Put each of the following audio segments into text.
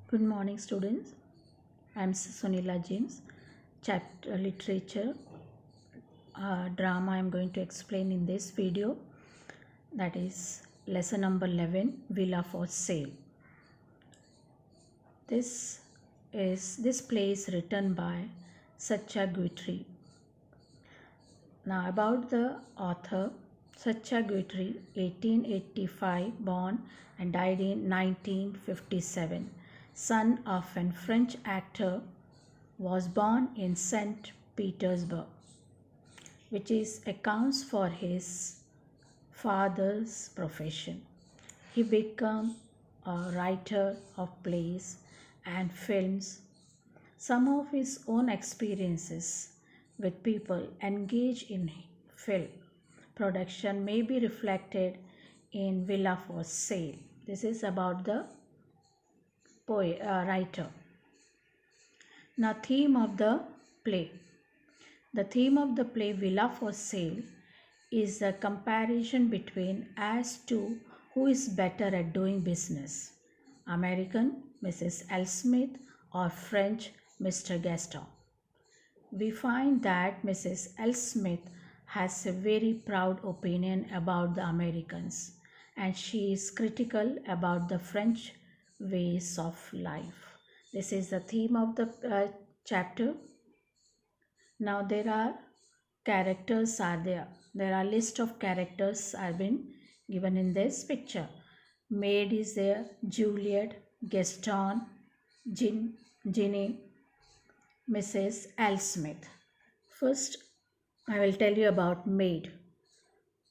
Good morning, students. I am Sonila James. Chapter Literature Drama I am going to explain in this video. That is lesson number 11, Villa for Sale. This play is written by Satya Guitry. Now about the author, Satya Guitry, 1885 born and died in 1957, son of a French actor, was born in St. Petersburg, which is accounts for his father's profession. He became a writer of plays and films. Some of his own experiences with people engaged in film production may be reflected in Villa for Sale. This is about the writer. Now, theme of the play. The theme of the play Villa for Sale is a comparison between as to who is better at doing business, American Mrs. L. Smith or French Mr. Gaston. We find that Mrs. L. Smith has a very proud opinion about the Americans and she is critical about the French ways of life. This is the theme of the chapter. Now there are characters are there. There are list of characters have been given in this picture. Maid is there, Juliet, Gaston, Ginny, Mrs. L. Smith. First, I will tell you about Maid.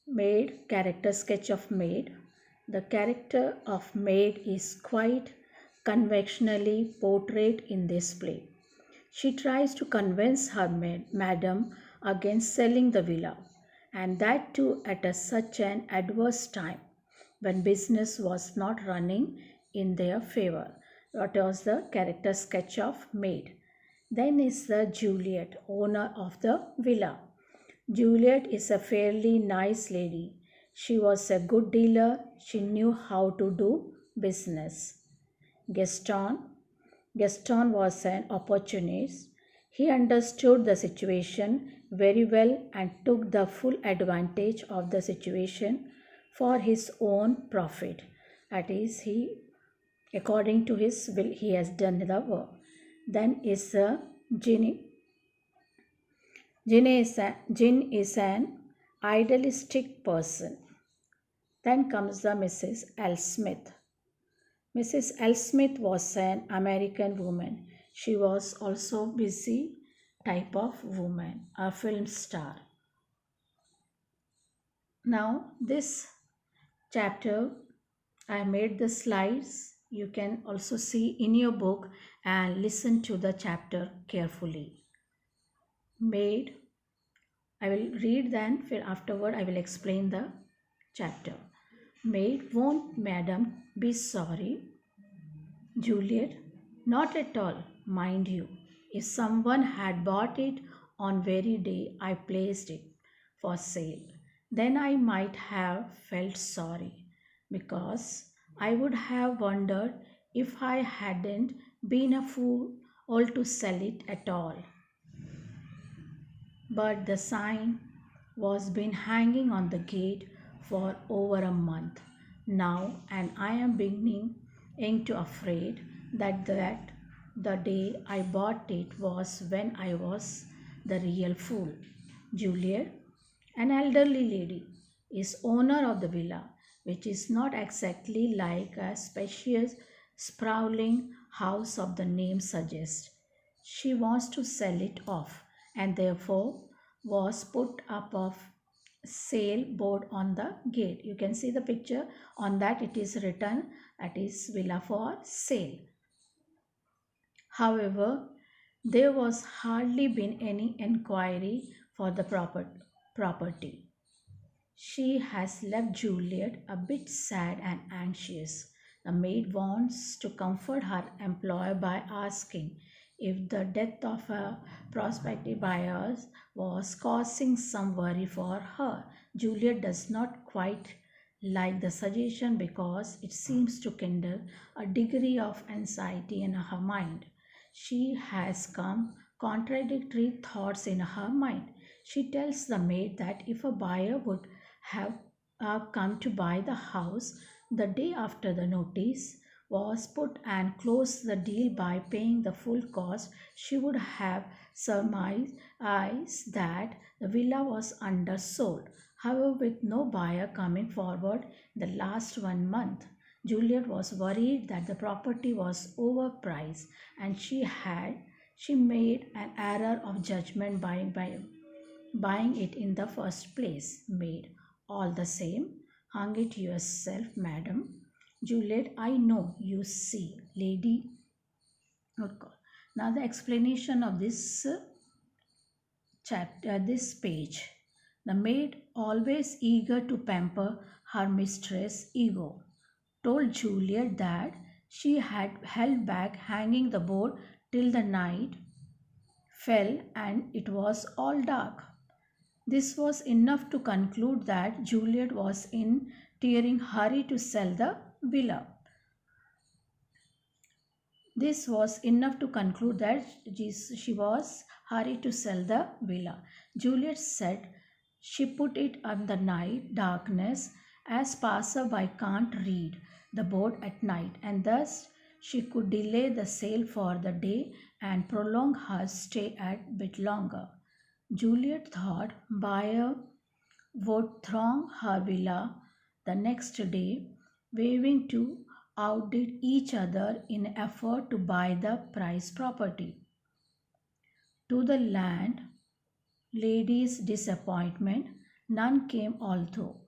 Maid, character sketch of Maid. The character of Maid is quite conventionally portrayed in this play. She tries to convince her madam against selling the villa, and that too at such an adverse time when business was not running in their favor. That was the character sketch of Maid. Then is the Juliet, owner of the villa. Juliet is a fairly nice lady. She was a good dealer. She knew how to do business. Gaston. Gaston was an opportunist. He understood the situation very well and took the full advantage of the situation for his own profit. That is, according to his will, he has done the work. Then is Ginny. Jin is an idealistic person. Then comes the Mrs. L. Smith. Mrs. L. Smith was an American woman. She was also busy type of woman, a film star. Now this chapter I made the slides. You can also see in your book and listen to the chapter carefully. Maid. I will read then afterward I will explain the chapter. Maid, won't madam be sorry? Juliet, not at all, mind you. If someone had bought it on very day I placed it for sale, then I might have felt sorry because I would have wondered if I hadn't been a fool all to sell it at all. But the sign was been hanging on the gate for over a month now, and I am beginning to afraid that the day I bought it was when I was the real fool. Juliet, an elderly lady, is owner of the villa, which is not exactly like a spacious, sprawling house of the name suggests. She wants to sell it off and therefore was put up of sale board on the gate. You can see the picture on that it is written that is villa for sale. However, there was hardly been any inquiry for the property. She has left Juliet a bit sad and anxious. The maid wants to comfort her employer by asking if the death of a prospective buyer was causing some worry for her. Juliet does not quite like the suggestion because it seems to kindle a degree of anxiety in her mind. She has come contradictory thoughts in her mind. She tells the maid that if a buyer would have come to buy the house the day after the notice was put and closed the deal by paying the full cost, she would have surmised that the villa was undersold. However, with no buyer coming forward in the last 1 month, Juliet was worried that the property was overpriced and she made an error of judgment by buying it in the first place. Maid, all the same, hung it yourself, madam. Juliet, I know, you see, lady. Okay. Now the explanation of this chapter, this page. The maid, always eager to pamper her mistress' ego, told Juliet that she had held back hanging the board till the night fell and it was all dark. This was enough to conclude that Juliet was in tearing hurry to sell the villa. This was enough to conclude that she was hurried to sell the villa. Juliet said she put it on the night darkness as passerby can't read the board at night, and thus she could delay the sale for the day and prolong her stay a bit longer. Juliet thought buyer would throng her villa the next day, waving to outdid each other in effort to buy the prize property. To the landlady's disappointment, none came although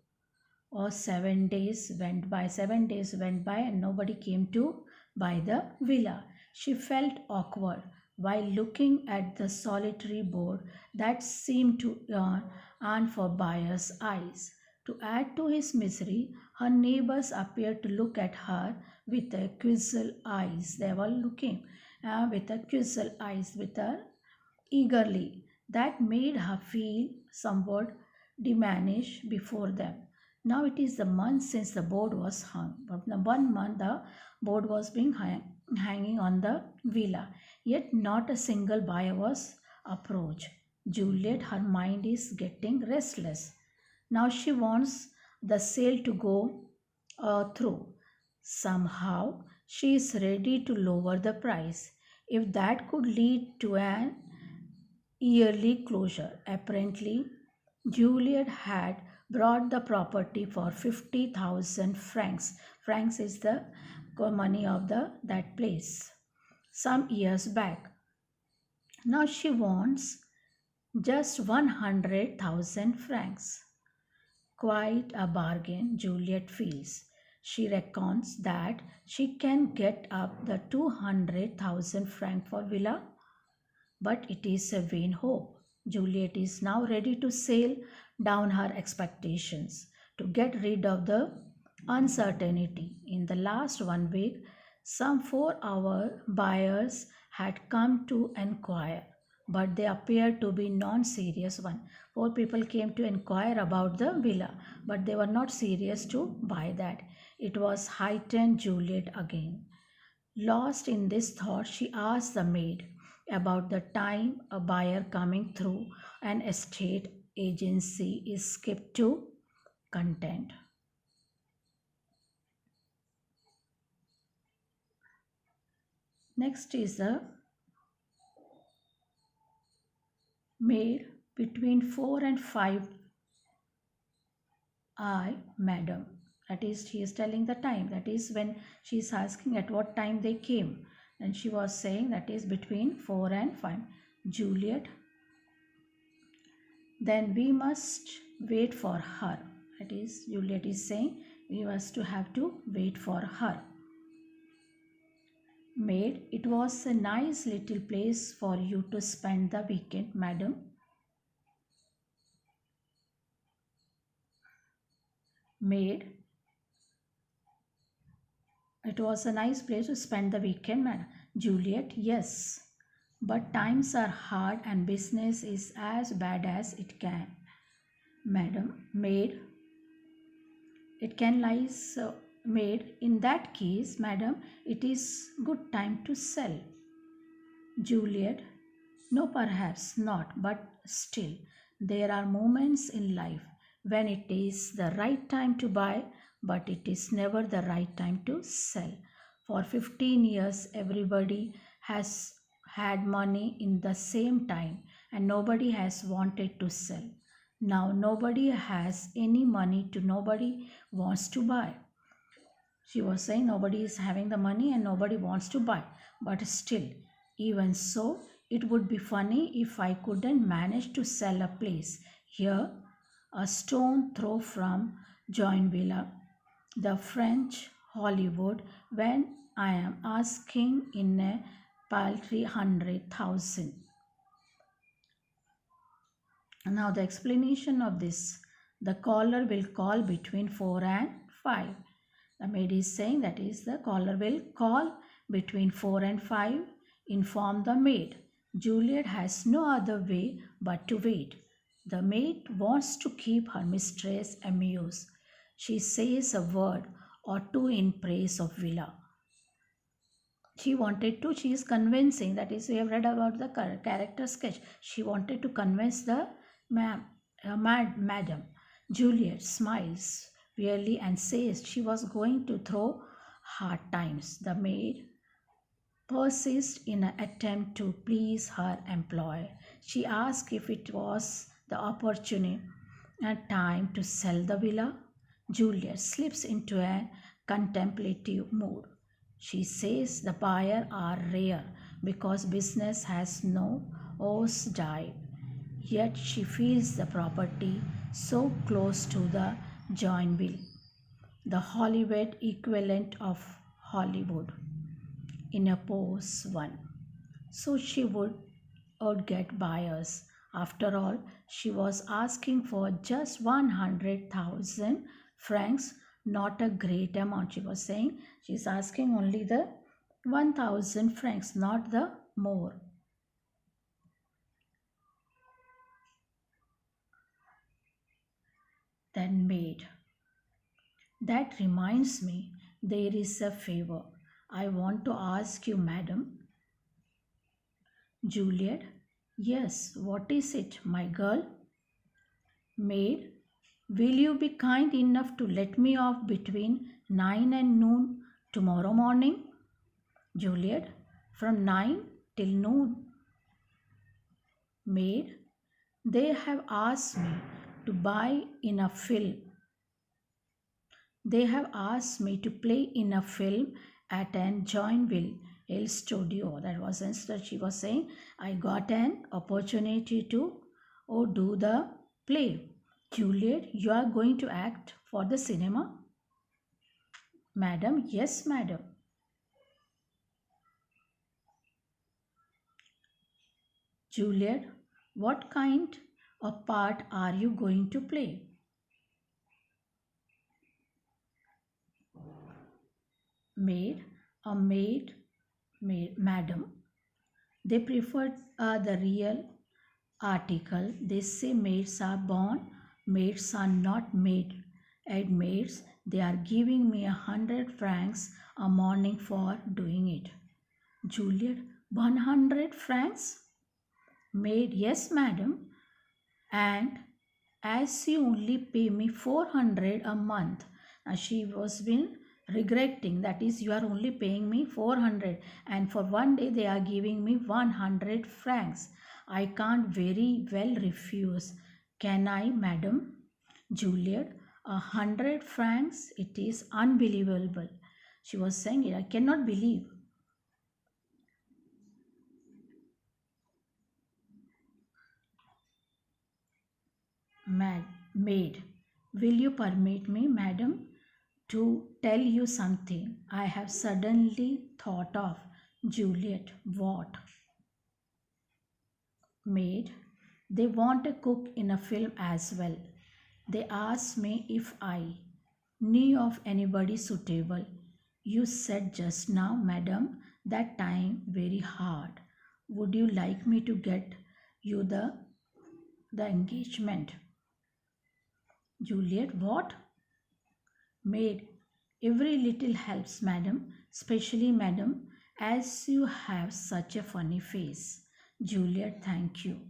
or 7 days went by and nobody came to buy the villa. She felt awkward while looking at the solitary board that seemed to yearn for buyer's eyes. To add to his misery, her neighbors appeared to look at her with accusal eyes. They were looking with accusal eyes with her eagerly. That made her feel somewhat diminished before them. Now it is the month since the board was hung. But the 1 month the board was being hanging on the villa. Yet not a single buyer was approached. Juliet, her mind is getting restless. Now she wants the sale to go through. Somehow she is ready to lower the price if that could lead to an yearly closure. Apparently, Juliet had bought the property for 50,000 francs. Francs is the money of that place some years back. Now she wants just 100,000 francs. Quite a bargain, Juliet feels. She reckons that she can get up the 200,000 franc for villa, but it is a vain hope. Juliet is now ready to sail down her expectations to get rid of the uncertainty. In the last 1 week, some 4 hour buyers had come to inquire, but they appeared to be non-serious one. 4 people came to inquire about the villa, but they were not serious to buy that. It was heightened Juliet again. Lost in this thought, she asked the maid about the time a buyer coming through an estate agency is skipped to content. Next is the maid between 4 and 5 I, madam. That is, she is telling the time. That is when she is asking at what time they came. And she was saying that is between 4 and 5. Juliet, then we must wait for her. That is, Juliet is saying we must to have to wait for her. Maid, it was a nice little place for you to spend the weekend, madam. Maid, it was a nice place to spend the weekend, madam. Juliet, yes, but times are hard and business is as bad as it can. Madam, maid, It can lies made. In that case, madam, it is good time to sell. Juliet, no, perhaps not, but still, there are moments in life when it is the right time to buy, but it is never the right time to sell. For 15 years, everybody has had money in the same time, and nobody has wanted to sell. Now, nobody has any money to, nobody wants to buy. She was saying nobody is having the money and nobody wants to buy. But still, even so, it would be funny if I couldn't manage to sell a place here, a stone throw from Joinville, the French Hollywood, when I am asking in a paltry 100,000. Now, the explanation of this, the caller will call between 4 and 5. The maid is saying that is the caller will call between 4 and 5. Inform the maid. Juliet has no other way but to wait. The maid wants to keep her mistress amused. She says a word or two in praise of Villa. She is convincing, that is, we have read about the character sketch. She wanted to convince the madam. Juliet smiles wearily and says she was going to throw hard times. The maid persists in an attempt to please her employer. She asks if it was the opportunity and time to sell the villa. Juliet slips into a contemplative mood. She says the buyers are rare because business has no nosedive. Yet she feels the property so close to the Joinville, the Hollywood equivalent of Hollywood, in a pose one. So she would get buyers. After all, she was asking for just 100,000 francs, not a great amount. She was saying she's asking only the 1,000 francs, not the more. Then maid. That reminds me, there is a favor I want to ask you, madam. Juliet. Yes, what is it, my girl? Maid. Will you be kind enough to let me off between 9 and noon tomorrow morning? Juliet. From 9 till noon. Maid. They have asked me to buy in a film. They have asked me to play in a film at an Joinville El Studio. That was instead she was saying, I got an opportunity to do the play. Juliet, you are going to act for the cinema? Madam, yes, madam. Juliet, what kind of part are you going to play? Maid, a maid, madam. They prefer the real article. They say maids are born, maids are not made. And maids, they are giving me 100 francs a morning for doing it. Juliet, 100 francs? Maid, yes, madam. And as you only pay me 400 a month, she was been regretting, that is, you are only paying me 400 and for one day they are giving me 100 francs. I can't very well refuse. Can I, madam? Juliet, 100 francs, it is unbelievable. She was saying, I cannot believe. Maid, will you permit me, madam, to tell you something I have suddenly thought of? Juliet, what? Maid, they want a cook in a film as well. They asked me if I knew of anybody suitable. You said just now, madam, that time very hard. Would you like me to get you the engagement? Juliet, what? Maid, every little helps, madam, especially, madam, as you have such a funny face. Juliet, thank you.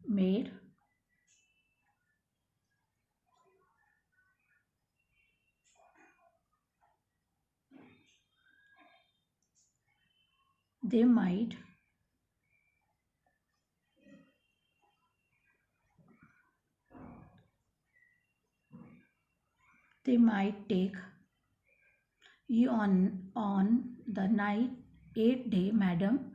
Maid, they might, they might take you on the night 8th day, madam.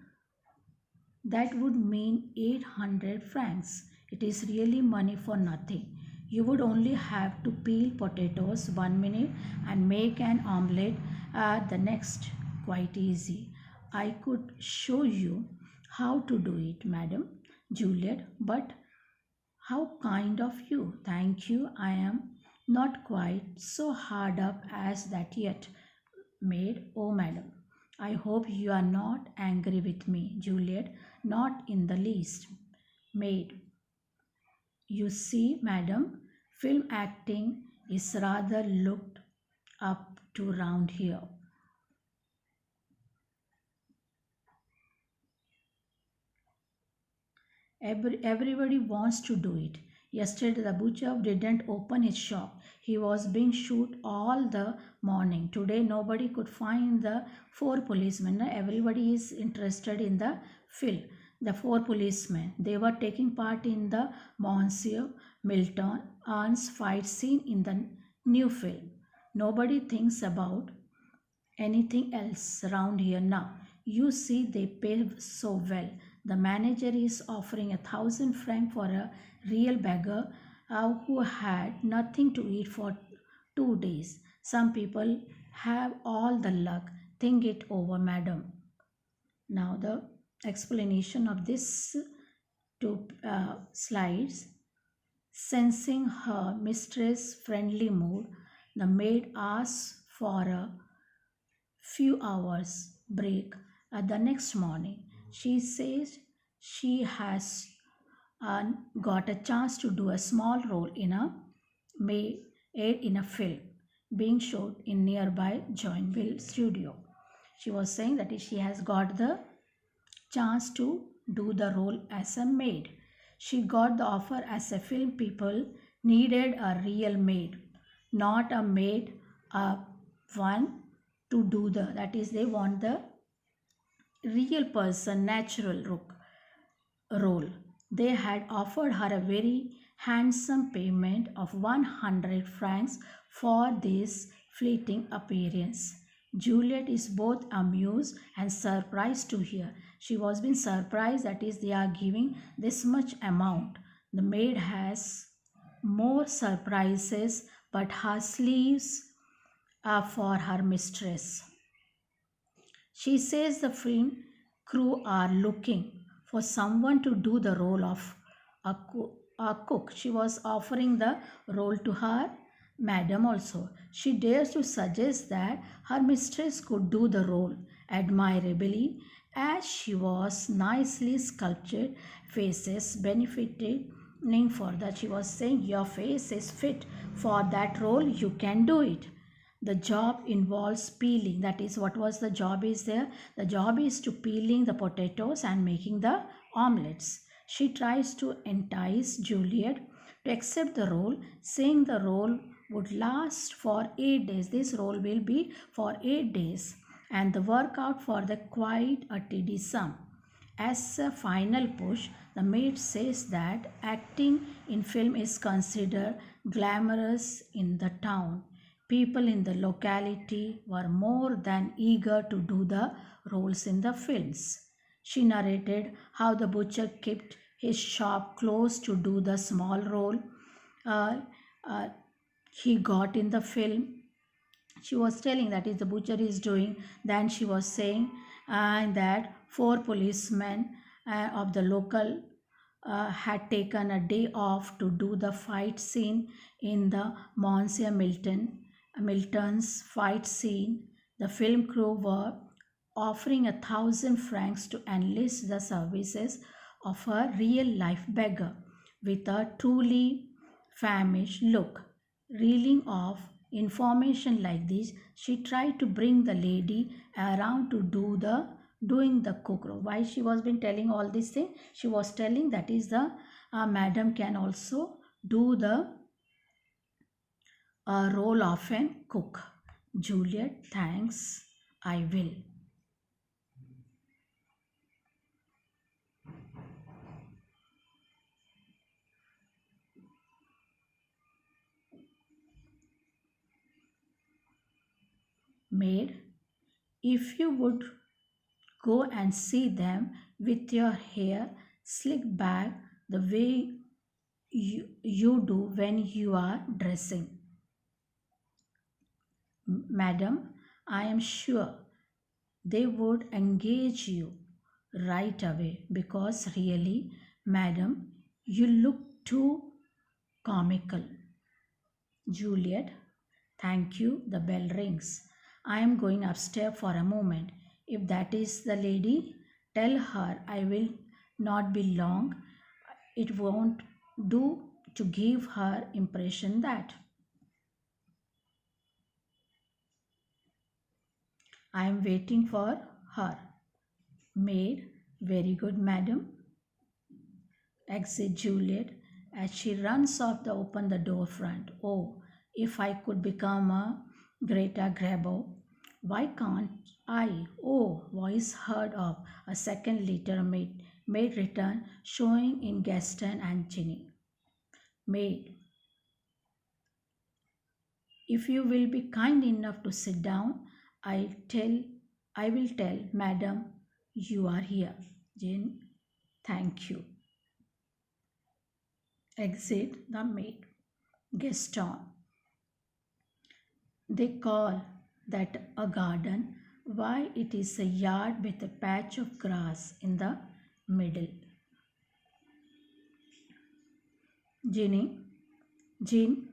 That would mean 800 francs. It is really money for nothing. You would only have to peel potatoes 1 minute and make an omelette the next. Quite easy. I could show you how to do it, madam. Juliet, but how kind of you. Thank you. I am not quite so hard up as that yet. Maid, oh madam, I hope you are not angry with me. Juliet, not in the least. Maid, you see, madam, film acting is rather looked up to round here. Everybody wants to do it. Yesterday, the butcher didn't open his shop. He was being shot all the morning. Today, nobody could find the four policemen. Everybody is interested in the film. The four policemen. They were taking part in the Monsieur Milton's fight scene in the new film. Nobody thinks about anything else around here now. You see, they pay so well. The manager is offering 1,000 francs for a real beggar who had nothing to eat for 2 days. Some people have all the luck. Think it over, madam. Now, the explanation of this two slides. Sensing her mistress' friendly mood, the maid asks for a few hours break the next morning. She says she has got a chance to do a small role in a may aid in a film being shot in nearby Joinville studio. She was saying that she has got the chance to do the role as a maid. She got the offer as a film people needed a real maid, not a maid, a one to do the, that is, they want the real person, natural role. They had offered her a very handsome payment of 100 francs for this fleeting appearance. Juliet is both amused and surprised to hear. She was being surprised that is they are giving this much amount. The maid has more surprises but her sleeves are for her mistress. She says the film crew are looking for someone to do the role of a cook. She was offering the role to her madam also. She dares to suggest that her mistress could do the role admirably as she was nicely sculptured faces benefited for that. She was saying your face is fit for that role, you can do it. The job involves peeling, that is what was the job is there, the job is to peeling the potatoes and making the omelets. She tries to entice Juliet to accept the role, saying the role would last for 8 days. This role will be for 8 days and the work out for the quite a tidy sum. As a final push, the maid says that acting in film is considered glamorous in the town. People in the locality were more than eager to do the roles in the films. She narrated how the butcher kept his shop closed to do the small role uh, uh, he got in the film. She was telling that is the butcher is doing. Then she was saying that four policemen of the local had taken a day off to do the fight scene in the Monsieur Milton's fight scene. The film crew were offering 1,000 francs to enlist the services of a real life beggar. with a truly famished look. Reeling off information like this, she tried to bring the lady around to doing the cook role. Why she was been telling all these things? She was telling that is the madam can also do the role of an cook. Juliet, thanks, I will. Maid, if you would go and see them with your hair slicked back the way you do when you are dressing. Madam, I am sure they would engage you right away because really, madam, you look too comical. Juliet, thank you. The bell rings. I am going upstairs for a moment. If that is the lady, tell her I will not be long. It won't do to give her impression that I am waiting for her. Maid, very good, madam. Exit Juliet as she runs off the open the door front. Oh, if I could become a Greta Grabo, why can't I? Oh, voice heard of a second later made return showing in Gaston and Ginny. Maid, if you will be kind enough to sit down, tell I will tell Madam you are here. Jane, thank you. Exit the maid. Gaston. They call that a garden. Why it is a yard with a patch of grass in the middle. Ginny, Jean,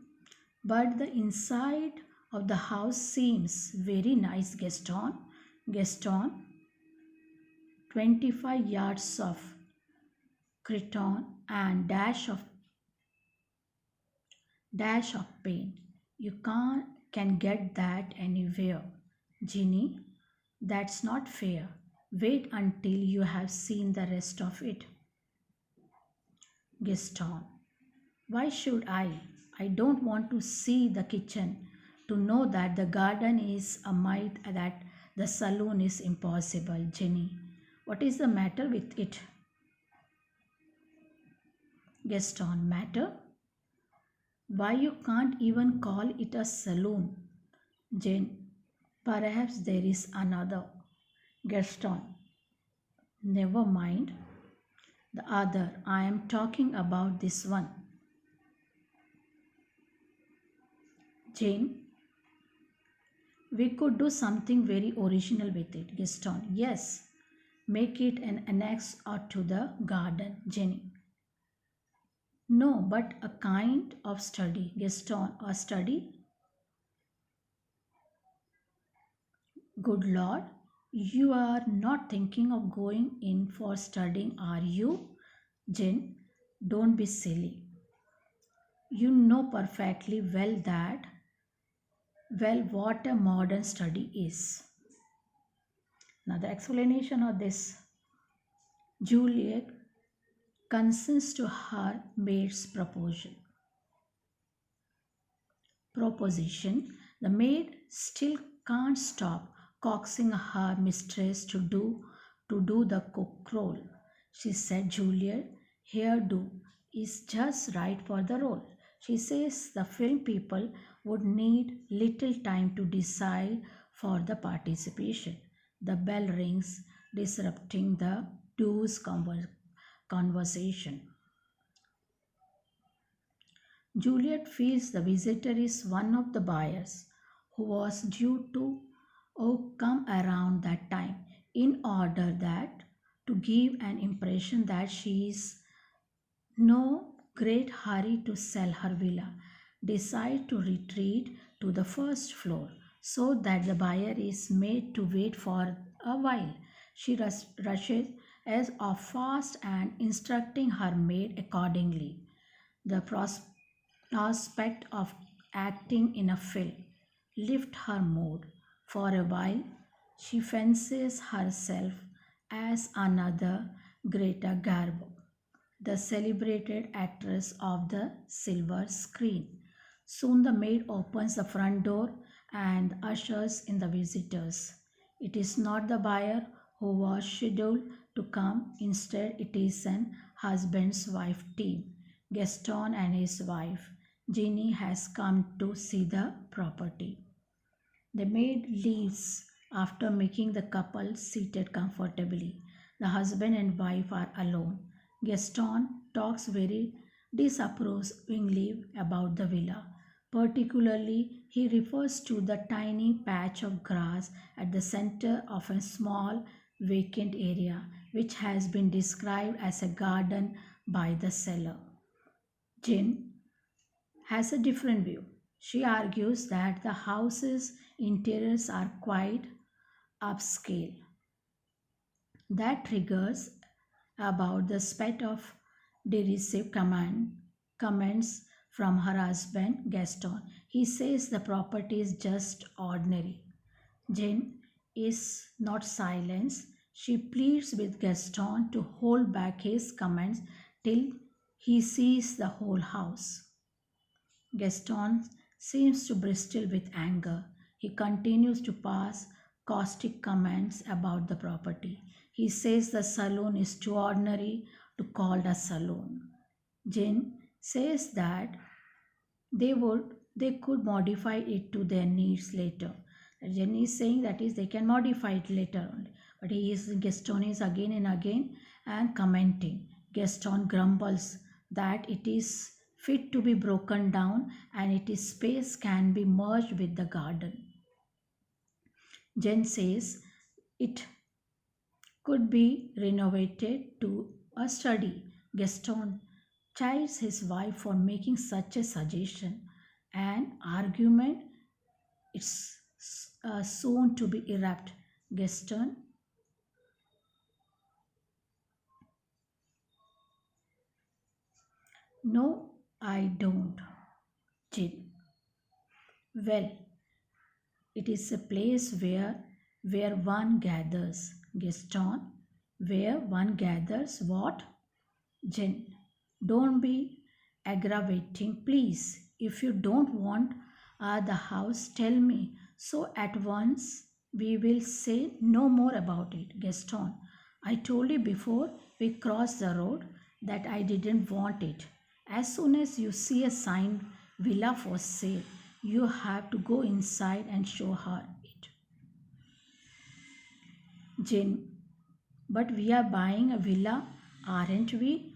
but the inside of the house seems very nice, Gaston. Gaston, 25 yards of cretonne and dash of paint. You can get that anywhere. Ginny, that's not fair. Wait until you have seen the rest of it. Gaston, why should I? I don't want to see the kitchen, to know that the garden is a mite, that the saloon is impossible. Jenny, what is the matter with it? Gaston, matter? Why you can't even call it a saloon? Jane, perhaps there is another. Gaston, never mind. The other, I am talking about this one. Jane, we could do something very original with it. Gaston, yes. Make it an annex or to the garden. Jenny, no, but a kind of study. Gaston, a study? Good Lord, you are not thinking of going in for studying, are you? Jen, don't be silly. You know perfectly what a modern study is. Now, the explanation of this, Juliet consents to her maid's proposition. The maid still can't stop coaxing her mistress to do the cook role. She said Juliet hairdo is just right for the role. She says the film people would need little time to decide for the participation. The bell rings, disrupting the two's conversation. Juliet feels the visitor is one of the buyers who was due to come around that time in order that to give an impression that she is no great hurry to sell her villa, decide to retreat to the first floor so that the buyer is made to wait for a while. She rushes as of fast and instructing her maid accordingly. The prospect of acting in a film lift her mood. For a while, she fancies herself as another Greta Garbo, the celebrated actress of the silver screen. Soon the maid opens the front door and ushers in the visitors. It is not the buyer who was scheduled to come, instead, it is an husband's wife team. Gaston and his wife, Jeannie, has come to see the property. The maid leaves after making the couple seated comfortably. The husband and wife are alone. Gaston talks very disapprovingly about the villa. Particularly, he refers to the tiny patch of grass at the center of a small vacant area, which has been described as a garden by the seller. Jin has a different view. She argues that the house's interiors are quite upscale. That triggers about the spate of derisive comments from her husband Gaston. He says the property is just ordinary. Jane is not silenced. She pleads with Gaston to hold back his comments till he sees the whole house. Gaston seems to bristle with anger. He continues to pass caustic comments about the property. He says the saloon is too ordinary to call a saloon. Jin says that they could modify it to their needs later. Jin is saying that is they can modify it later only. But Gaston is again and again and commenting. Gaston grumbles that it is fit to be broken down and its space can be merged with the garden. Jen says it could be renovated to a study. Gaston chides his wife for making such a suggestion. An argument is soon to be erupt. Gaston, no, I don't. Jin, well, it is a place where one gathers. Gaston, where one gathers what? Jen, don't be aggravating, please. If you don't want the house, tell me. So at once we will say no more about it. Gaston, I told you before we crossed the road that I didn't want it. As soon as you see a sign villa for sale, you have to go inside and show her it. Jin, but we are buying a villa, aren't we?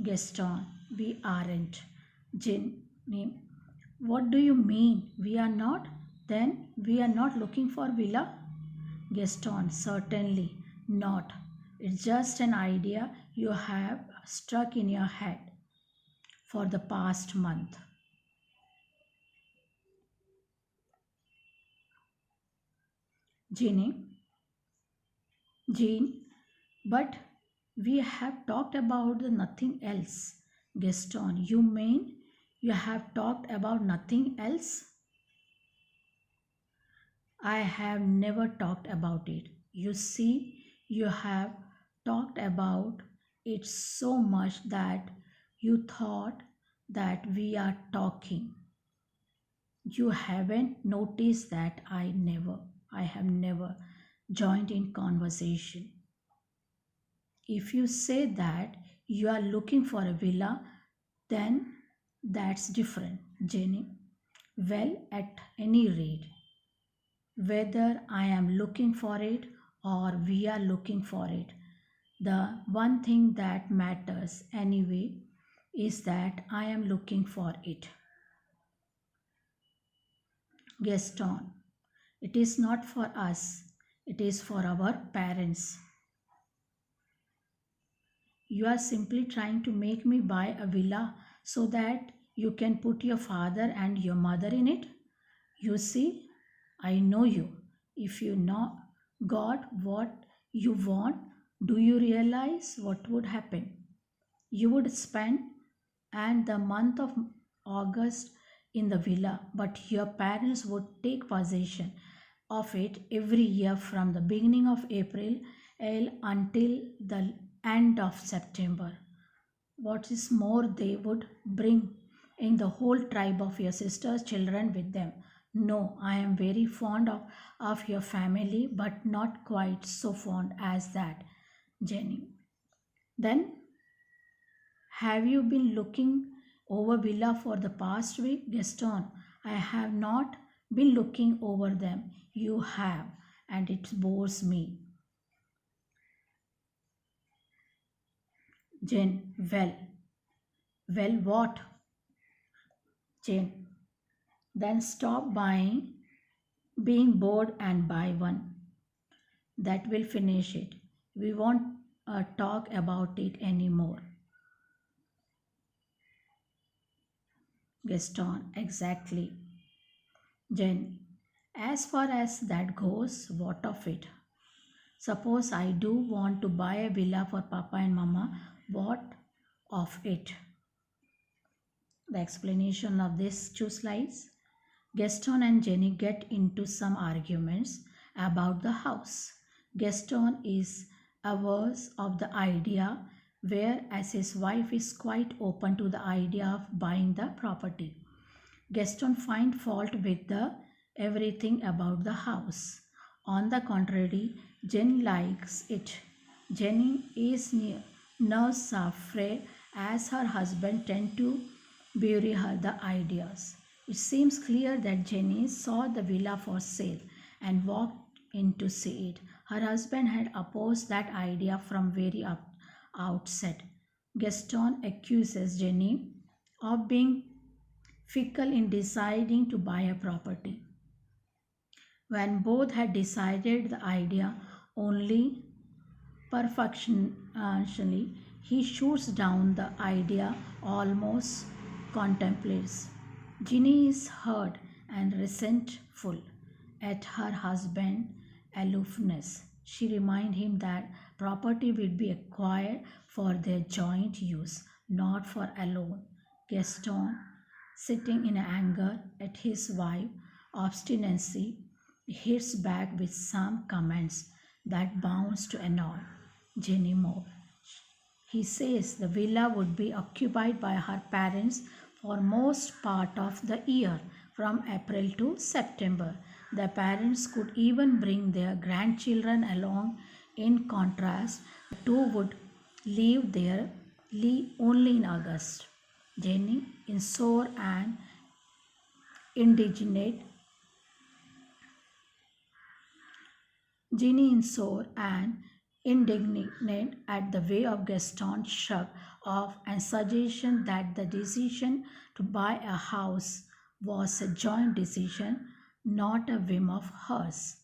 Gaston, we aren't. Jin, what do you mean? We are not? Then we are not looking for villa? Gaston, certainly not. It's just an idea you have stuck in your head for the past month. Jeannie, Jean, but we have talked about the nothing else. Gaston, you mean you have talked about nothing else? I have never talked about it. You see, you have talked about it so much that you thought that we are talking. You haven't noticed that I have never joined in conversation. If you say that you are looking for a villa, then that's different, Jenny. Well, at any rate, whether I am looking for it or we are looking for it, the one thing that matters anyway is that I am looking for it. Gaston, it is not for us, it is for our parents. You are simply trying to make me buy a villa so that you can put your father and your mother in it. You see, I know you. If you know got what you want, do you realize what would happen? You would spend and the month of August in the villa, but your parents would take possession of it every year from the beginning of April until the end of September. What is more, they would bring in the whole tribe of your sister's children with them. No, I am very fond of your family, but not quite so fond as that, Jenny. Then, have you been looking over villa for the past week, Gaston? I have not been looking over them. You have, and it bores me. Jane, well, what? Jane, then stop buying, being bored and buy one. That will finish it. We won't talk about it anymore. Gaston, exactly. Jen, as far as that goes, what of it? Suppose I do want to buy a villa for Papa and Mama, what of it? The explanation of these two slides. Gaston and Jenny get into some arguments about the house. Gaston is averse of the idea, whereas his wife is quite open to the idea of buying the property. Gaston finds fault with the everything about the house. On the contrary, Jenny likes it. Jenny is nerves are frayed as her husband tend to bury her the ideas. It seems clear that Jenny saw the villa for sale and walked in to see it. Her husband had opposed that idea from very outset. Gaston accuses Jenny of being fickle in deciding to buy a property. When both had decided the idea only perfectionally, he shoots down the idea almost contemplates. Ginny is hurt and resentful at her husband's aloofness. She reminds him that property will be acquired for their joint use, not for alone. Gaston, sitting in anger at his wife's obstinacy, hits back with some comments that bounds to annoy Jenny more. He says the villa would be occupied by her parents for most part of the year from April to September. The parents could even bring their grandchildren along. In contrast, the two would leave only in August. Jenny, in sore and indignant Ginny is sore and indignant at the way of Gaston's shrug off and suggestion that the decision to buy a house was a joint decision, not a whim of hers.